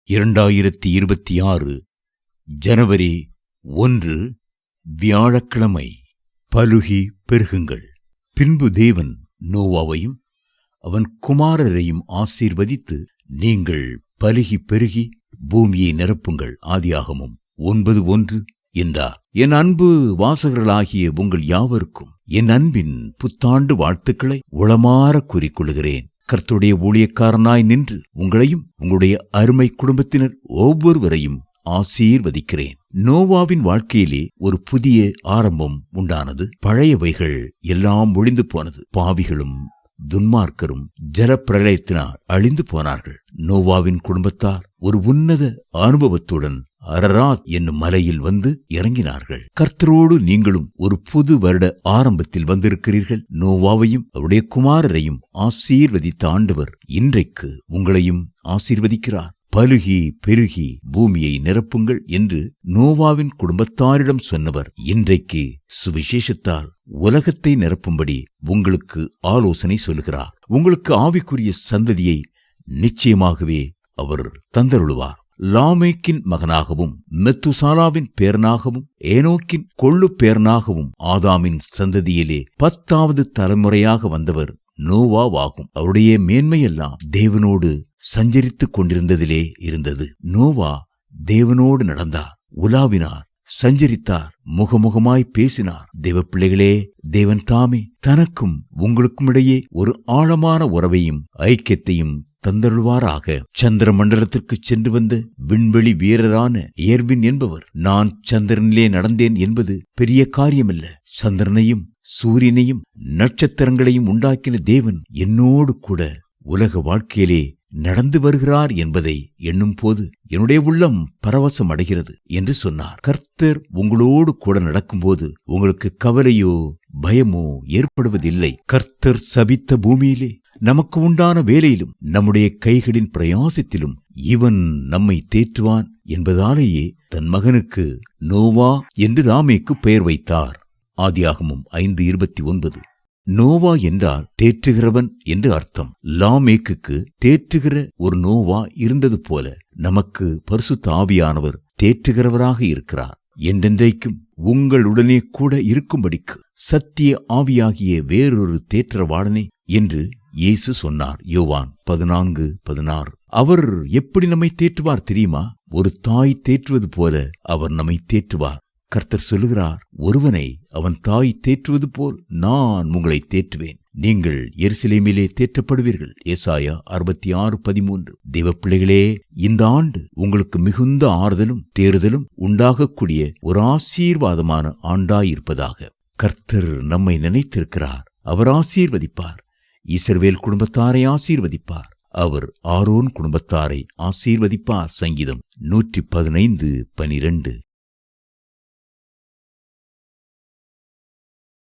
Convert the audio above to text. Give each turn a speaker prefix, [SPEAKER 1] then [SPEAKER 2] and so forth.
[SPEAKER 1] 2026 ஜனவரி 1 வியாழக்கிழமை. பலுகி பெருகுங்கள். பின்பு தேவன் நோவாவையும் அவன் குமாரரையும் ஆசீர்வதித்து, நீங்கள் பலுகி பெருகி பூமியை நிரப்புங்கள், ஆதியாகமம் 9:1 என்றார். என் அன்பு வாசகர்களாகிய உங்கள் யாவருக்கும் என் அன்பின் புத்தாண்டு வாழ்த்துக்களை உளமாற கூறிக்கொள்கிறேன். கர்த்தருடைய ஊழியக்காரனாய் நின்று உங்களையும் உங்களுடைய அருமை குடும்பத்தினர் ஒவ்வொருவரையும் ஆசீர்வதிக்கிறேன். நோவாவின் வாழ்க்கையிலே ஒரு புதிய ஆரம்பம் உண்டானது. பழையவைகள் எல்லாம் ஒழிந்து போனது. பாவிகளும் துன்மார்க்கரும் ஜலப்பிரளயத்தினால் அழிந்து போனார்கள். நோவாவின் குடும்பத்தார் ஒரு உன்னத அனுபவத்துடன் அரராத் என்னும் மலையில் வந்து இறங்கினார்கள். கர்த்தரோடு நீங்களும் ஒரு புது வருட ஆரம்பத்தில் வந்திருக்கிறீர்கள். நோவாவையும் அவருடைய குமாரரையும் ஆசீர்வதித்த ஆண்டவர் இன்றைக்கு உங்களையும் ஆசீர்வதிக்கிறார். பலுகி பெருகி பூமியை நிரப்புங்கள் என்று நோவாவின் குடும்பத்தாரிடம் சொன்னவர் இன்றைக்கு சுவிசேஷத்தால் உலகத்தை நிரப்பும்படி உங்களுக்கு ஆலோசனை சொல்லுகிறார். உங்களுக்கு ஆவிக்குரிய சந்ததியை நிச்சயமாகவே அவர் தந்தருளுவார். லாமேக்கின் மகனாகவும் மெத்துசாலாவின் பேரனாகவும் ஏனோக்கின் கொள்ளு பேரனாகவும் ஆதாமின் சந்ததியிலே 10வது தலைமுறையாக வந்தவர் நோவாவாகும். அவருடைய மேன்மையெல்லாம் தேவனோடு சஞ்சரித்துக் கொண்டிருந்ததிலே இருந்தது. நோவா தேவனோடு நடந்தார், உலாவினார், சஞ்சரித்தார், முகமுகமாய் பேசினார். தேவ பிள்ளைகளே, தேவன் தாமே தனக்கும் உங்களுக்கும் இடையே ஒரு ஆழமான உறவையும் ஐக்கியத்தையும் தந்தருள்வாராக. சந்திர மண்டலத்திற்கு சென்று வந்த விண்வெளி வீரரான ஏர்வின் என்பவர், நான் சந்திரனிலே நடந்தேன் என்பது பெரிய காரியமல்ல. சந்திரனையும் சூரியனையும் நட்சத்திரங்களையும் உண்டாக்கின தேவன் என்னோடு கூட உலக வாழ்க்கையிலே நடந்து வருகிறார் என்பதை எண்ணும் போது என்னுடைய உள்ளம் பரவசம் அடைகிறது என்று சொன்னார். கர்த்தர் உங்களோடு கூட நடக்கும்போது உங்களுக்கு கவலையோ பயமோ ஏற்படுவதில்லை. கர்த்தர் சபித்த பூமியிலே நமக்கு உண்டான வேலையிலும் நம்முடைய கைகளின் பிரயாசத்திலும் இவன் நம்மை தேற்றுவான் என்பதாலேயே தன் மகனுக்கு நோவா என்று லாமேக்கு பெயர் வைத்தார். ஆதியாகமம் 5:29. நோவா என்றால் தேற்றுகிறவன் என்று அர்த்தம். லாமேக்குக்கு தேற்றுகிற ஒரு நோவா இருந்தது போல நமக்கு பரிசுத்த ஆவியானவர் தேற்றுகிறவராக இருக்கிறார். என்றென்றைக்கும் உங்களுடனே கூட இருக்கும்படிக்கு சத்திய ஆவியாகிய வேறொரு தேற்றவாளனே என்று இயேசு சொன்னார். யோவான் 14:16. அவர் எப்படி நம்மை தேற்றுவார் தெரியுமா? ஒரு தாய் தேற்றுவது போல அவர் நம்மை தேற்றுவார். கர்த்தர் சொல்லுகிறார், ஒருவனை அவன் தாய் தேற்றுவது போல் நான் உங்களை தேற்றுவேன். நீங்கள் எருசலேமிலே தேற்றப்படுவீர்கள். ஏசாயா 66:13. தேவ பிள்ளைகளே, இந்த ஆண்டு உங்களுக்கு மிகுந்த ஆறுதலும் தேறுதலும் உண்டாகக்கூடிய ஒரு ஆசீர்வாதமான ஆண்டாயிருப்பதாக. கர்த்தர் நம்மை நினைத்திருக்கிறார். அவர் ஆசீர்வதிப்பார். இஸ்ரவேல் குடும்பத்தாரை ஆசீர்வதிப்பார். அவர் ஆரோன் குடும்பத்தாரை ஆசீர்வதிப்பார். சங்கீதம் 115:12.